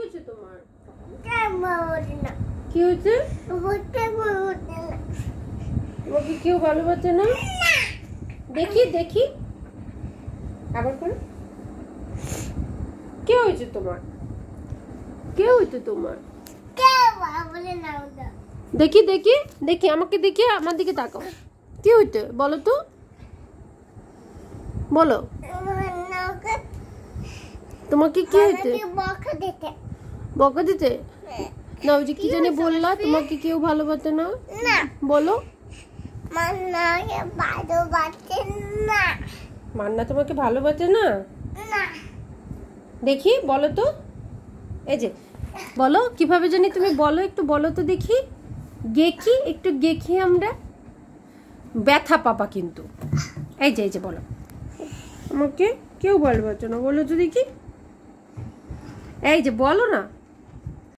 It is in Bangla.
হয়েছে তোমার? কি হয়েছে? তোমাকে কেউ ভালোবাসে না? দেখি দেখি আবার করে। কে হয়েছে তোমার? কে হয়েছে তোমার? দেখি দেখি দেখি, আমাকে দেখি, আমার দিকে তাকাও। কি হইতে বলো তো, বলো তোমাকে কি হইতে? বকা দিতে না? ওই যে কি জানি বললা, তোমাকে কেউ ভালোবাসে না? বলো। মান্না তোমাকে ভালোবাসে না? দেখি বলো তো, এই যে বলো কিভাবে জানি তুমি বলো, একটু বলো তো দেখি। গেখি একটু গেখি আমরা, ব্যথা পাপা কিন্তু। এই যে বলো, আমাকে কেউ ভালোবাসে না বলো তো দেখি। এই যে বলো না।